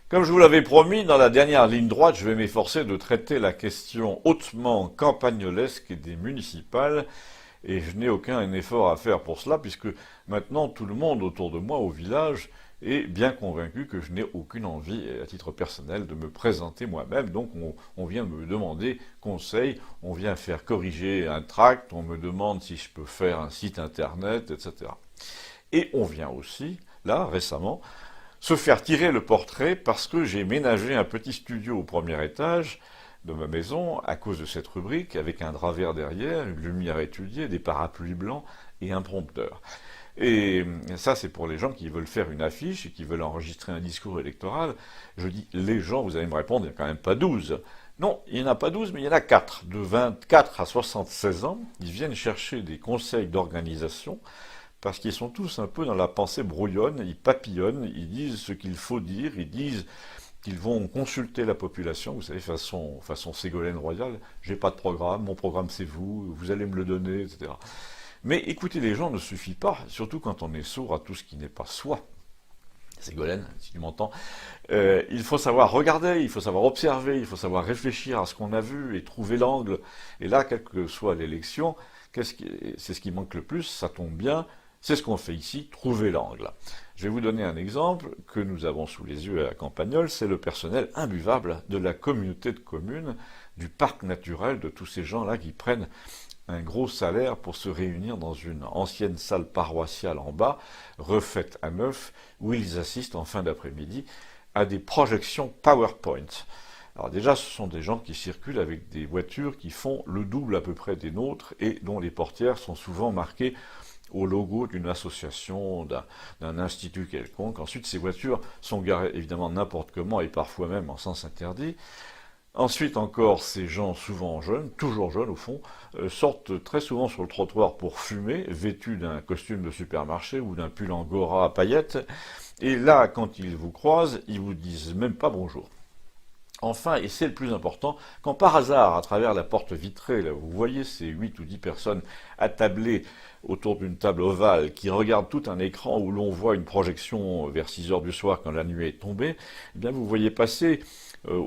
Comme je vous l'avais promis, dans la dernière ligne droite, je vais m'efforcer de traiter la question hautement campagnolesque des municipales, et je n'ai aucun effort à faire pour cela, puisque maintenant tout le monde autour de moi au village est bien convaincu que je n'ai aucune envie, à titre personnel, de me présenter moi-même. Donc on vient me demander conseil, on vient faire corriger un tract, on me demande si je peux faire un site internet, etc. Et on vient aussi, là, récemment, se faire tirer le portrait parce que j'ai ménagé un petit studio au premier étage de ma maison à cause de cette rubrique, avec un drap vert derrière, une lumière étudiée, des parapluies blancs et un prompteur. Et ça, c'est pour les gens qui veulent faire une affiche et qui veulent enregistrer un discours électoral. Je dis les gens, vous allez me répondre, il n'y a quand même pas 12. Non, il n'y en a pas 12, mais il y en a 4. De 24 à 76 ans, ils viennent chercher des conseils d'organisation parce qu'ils sont tous un peu dans la pensée brouillonne, ils papillonnent, ils disent ce qu'il faut dire, ils disent qu'ils vont consulter la population, vous savez, façon Ségolène Royal, j'ai pas de programme, mon programme c'est vous, vous allez me le donner, etc. Mais écouter les gens ne suffit pas, surtout quand on est sourd à tout ce qui n'est pas soi. Ségolène, si tu m'entends, il faut savoir regarder, il faut savoir observer, il faut savoir réfléchir à ce qu'on a vu et trouver l'angle. Et là, quelle que soit l'élection, c'est ce qui manque le plus, ça tombe bien, c'est ce qu'on fait ici, trouver l'angle. Je vais vous donner un exemple que nous avons sous les yeux à Campagnole, c'est le personnel imbuvable de la communauté de communes, du parc naturel, de tous ces gens-là qui prennent un gros salaire pour se réunir dans une ancienne salle paroissiale en bas, refaite à neuf, où ils assistent en fin d'après-midi à des projections PowerPoint. Alors déjà, ce sont des gens qui circulent avec des voitures qui font le double à peu près des nôtres et dont les portières sont souvent marquées au logo d'une association, d'un institut quelconque. Ensuite, ces voitures sont garées évidemment n'importe comment et parfois même en sens interdit. Ensuite encore, ces gens souvent jeunes, toujours jeunes au fond, sortent très souvent sur le trottoir pour fumer, vêtus d'un costume de supermarché ou d'un pull angora à paillettes. Et là, quand ils vous croisent, ils vous disent même pas bonjour. Enfin, et c'est le plus important, quand par hasard, à travers la porte vitrée, là, vous voyez ces 8 ou 10 personnes attablées autour d'une table ovale qui regardent tout un écran où l'on voit une projection vers 6 heures du soir quand la nuit est tombée, eh bien vous voyez passer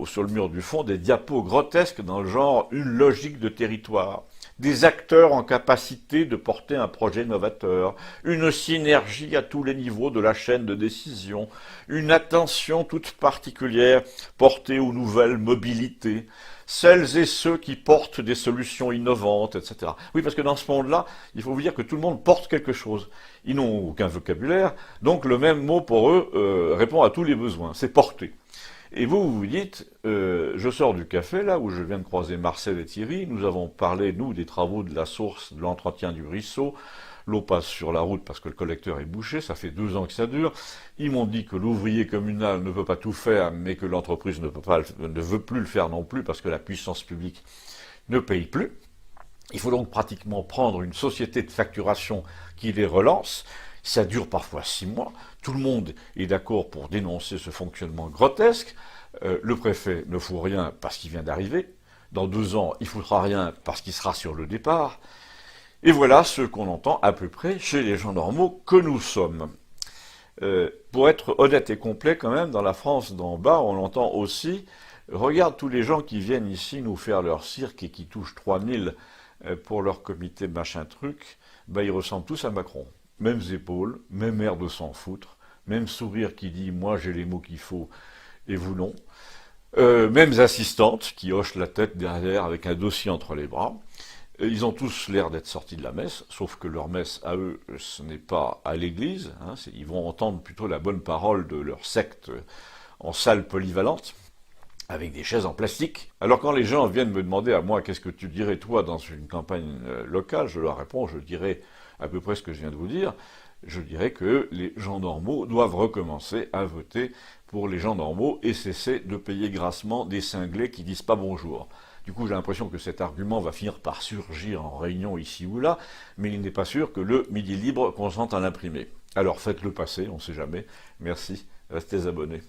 sur le mur du fond des diapos grotesques dans le genre une logique de territoire, des acteurs en capacité de porter un projet novateur, une synergie à tous les niveaux de la chaîne de décision, une attention toute particulière portée aux nouvelles mobilités, celles et ceux qui portent des solutions innovantes, etc. Oui, parce que dans ce monde-là, il faut vous dire que tout le monde porte quelque chose. Ils n'ont aucun vocabulaire, donc le même mot pour eux répond à tous les besoins, c'est porter. Et vous vous dites, je sors du café, là, où je viens de croiser Marcel et Thierry, nous avons parlé, nous, des travaux de la source, de l'entretien du ruisseau, l'eau passe sur la route parce que le collecteur est bouché, ça fait 2 ans que ça dure, ils m'ont dit que l'ouvrier communal ne peut pas tout faire, mais que l'entreprise ne veut plus le faire non plus parce que la puissance publique ne paye plus. Il faut donc pratiquement prendre une société de facturation qui les relance. Ça dure parfois 6 mois. Tout le monde est d'accord pour dénoncer ce fonctionnement grotesque. Le préfet ne fout rien parce qu'il vient d'arriver. Dans 2 ans, il ne foutra rien parce qu'il sera sur le départ. Et voilà ce qu'on entend à peu près chez les gens normaux que nous sommes. Pour être honnête et complet quand même, dans la France d'en bas, on entend aussi « Regarde tous les gens qui viennent ici nous faire leur cirque et qui touchent 3000 pour leur comité machin truc, ben ils ressemblent tous à Macron. Mêmes épaules, même air de s'en foutre, même sourire qui dit « moi j'ai les mots qu'il faut et vous non ». Mêmes assistantes qui hochent la tête derrière avec un dossier entre les bras. Ils ont tous l'air d'être sortis de la messe, sauf que leur messe, à eux, ce n'est pas à l'église. Hein, ils vont entendre plutôt la bonne parole de leur secte en salle polyvalente, avec des chaises en plastique. Alors quand les gens viennent me demander à moi, qu'est-ce que tu dirais toi dans une campagne locale, je leur réponds, je dirais à peu près ce que je viens de vous dire. Je dirais que les gens normaux doivent recommencer à voter pour les gens normaux et cesser de payer grassement des cinglés qui disent pas bonjour. Du coup, j'ai l'impression que cet argument va finir par surgir en réunion ici ou là, mais il n'est pas sûr que le Midi Libre consente à l'imprimer. Alors faites-le passer, on ne sait jamais. Merci, restez abonnés.